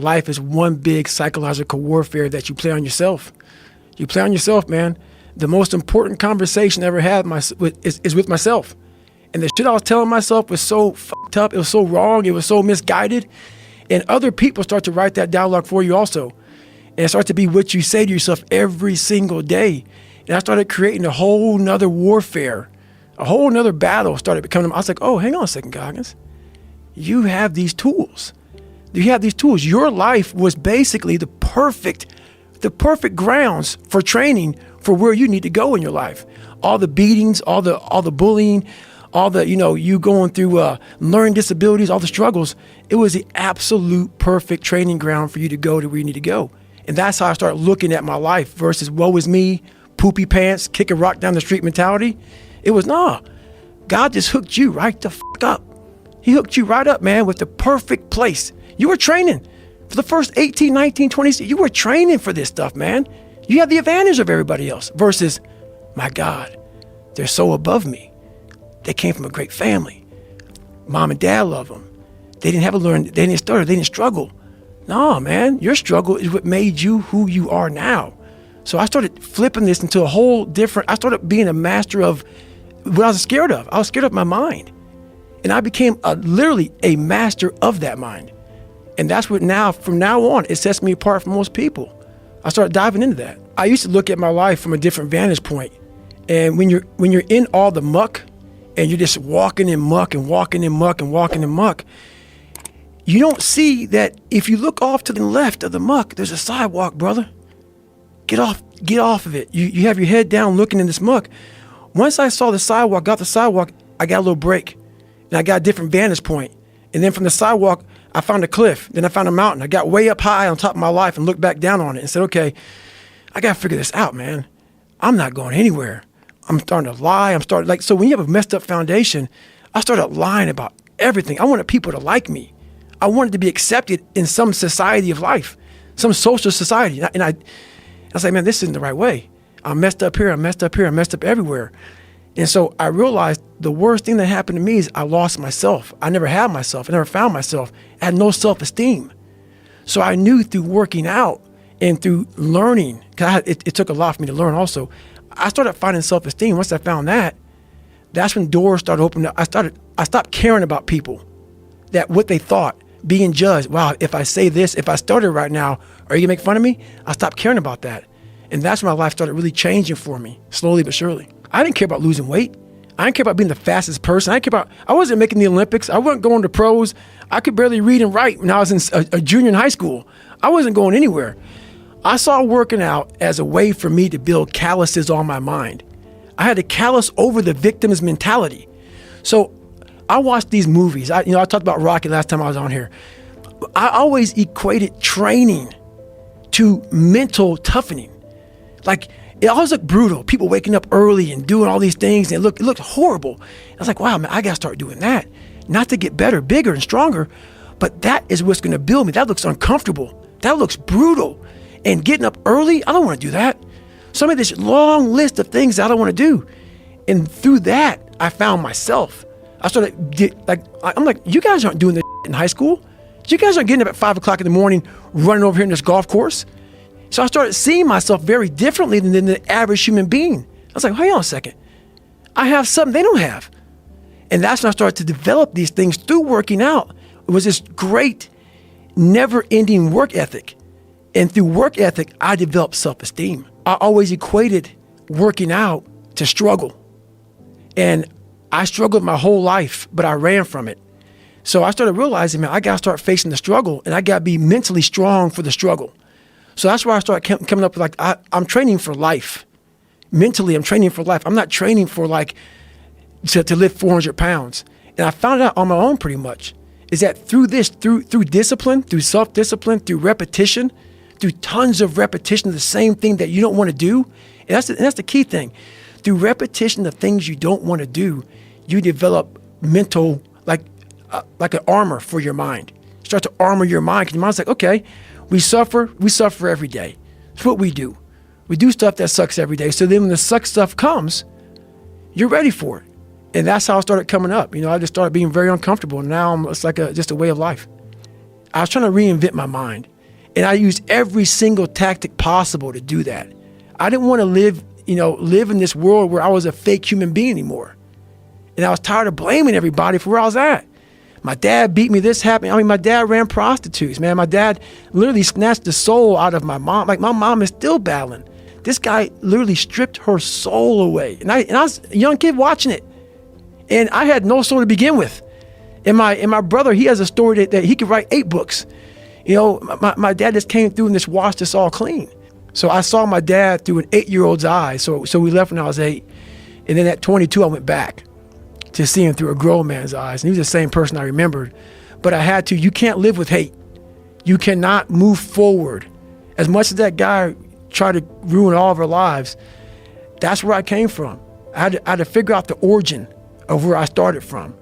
Life is one big psychological warfare that you play on yourself. You play on yourself, man. The most important conversation I ever had is with myself. And the shit I was telling myself was so fucked up. It was so wrong. It was so misguided. And other people start to write that dialogue for you also. And it starts to be what you say to yourself every single day. And I started creating a whole nother warfare. A whole nother battle started becoming. I was like, oh, hang on a second, Goggins. You have these tools. You have these tools. Your life was basically the perfect grounds for training for where you need to go in your life. All the beatings, all the bullying, all the, you going through learning disabilities, all the struggles. It was the absolute perfect training ground for you to go to where you need to go. And that's how I started looking at my life versus woe is me, poopy pants, kick a rock down the street mentality. It was, God just hooked you right the fuck up. He hooked you right up, man, with the perfect place. You were training for the first 18, 19, 20, you were training for this stuff, man. You have the advantage of everybody else versus, my God, they're so above me. They came from a great family. Mom and dad love them. They didn't have to learn, they didn't stutter, they didn't struggle. No, man, your struggle is what made you who you are now. So I started flipping this into a whole different, I started being a master of what I was scared of. I was scared of my mind. And I became literally a master of that mind. And that's what from now on, it sets me apart from most people. I started diving into that. I used to look at my life from a different vantage point. And when you're in all the muck and you're just walking in muck and walking in muck and walking in muck, you don't see that if you look off to the left of the muck, there's a sidewalk, brother. Get off of it. You have your head down looking in this muck. Once I saw the sidewalk, got the sidewalk, I got a little break. And I got a different vantage point. And then from the sidewalk, I found a cliff. Then I found a mountain. I got way up high on top of my life and looked back down on it and said, okay, I got to figure this out, man. I'm not going anywhere. I'm starting to lie. So when you have a messed up foundation, I started lying about everything. I wanted people to like me. I wanted to be accepted in some society of life, some social society. And I was like, man, this isn't the right way. I'm messed up here. I'm messed up here. I'm messed up everywhere. And so I realized the worst thing that happened to me is I lost myself. I never had myself. I never found myself. I had no self-esteem. So I knew through working out and through learning, because it took a lot for me to learn also, I started finding self-esteem. Once I found that, that's when doors started opening up. I stopped caring about people, that what they thought, being judged. Wow, if I say this, if I started right now, are you gonna make fun of me? I stopped caring about that. And that's when my life started really changing for me, slowly but surely. I didn't care about losing weight. I didn't care about being the fastest person. I wasn't making the Olympics. I wasn't going to pros. I could barely read and write when I was in a junior in high school. I wasn't going anywhere. I saw working out as a way for me to build calluses on my mind. I had to callus over the victim's mentality. So I watched these movies. I talked about Rocky last time I was on here. I always equated training to mental toughening. Like, it always looked brutal. People waking up early and doing all these things, and it looked horrible. I was like, wow, man, I got to start doing that. Not to get better, bigger, and stronger, but that is what's going to build me. That looks uncomfortable. That looks brutal. And getting up early, I don't want to do that. So I made this long list of things that I don't want to do. And through that, I found myself. I started, I'm like, you guys aren't doing this in high school. You guys aren't getting up at 5 o'clock in the morning, running over here in this golf course. So I started seeing myself very differently than the average human being. I was like, hang on a second. I have something they don't have. And that's when I started to develop these things through working out. It was this great, never-ending work ethic. And through work ethic, I developed self-esteem. I always equated working out to struggle. And I struggled my whole life, but I ran from it. So I started realizing, man, I got to start facing the struggle, and I got to be mentally strong for the struggle. So that's where I started coming up with, I'm training for life. Mentally, I'm training for life. I'm not training for to lift 400 pounds. And I found out on my own pretty much, is that through discipline, through self-discipline, through repetition, through tons of repetition of the same thing that you don't want to do, and that's the key thing. Through repetition of things you don't want to do, you develop mental, like an armor for your mind. You start to armor your mind, because your mind's like, okay, we suffer every day. It's what we do. We do stuff that sucks every day. So then when the suck stuff comes, you're ready for it. And that's how I started coming up. I just started being very uncomfortable. And now it's like just a way of life. I was trying to reinvent my mind. And I used every single tactic possible to do that. I didn't want to live in this world where I was a fake human being anymore. And I was tired of blaming everybody for where I was at. My dad beat me, this happened. I mean, my dad ran prostitutes, man. My dad literally snatched the soul out of my mom. Like, my mom is still battling. This guy literally stripped her soul away. And I was a young kid watching it. And I had no soul to begin with. And my brother, he has a story that he could write 8 books. My dad just came through and just washed us all clean. So I saw my dad through an 8-year-old's eyes. So we left when I was 8. And then at 22, I went back to see him through a grown man's eyes. And he was the same person I remembered. But I had to. You can't live with hate. You cannot move forward. As much as that guy tried to ruin all of our lives, that's where I came from. I had to figure out the origin of where I started from.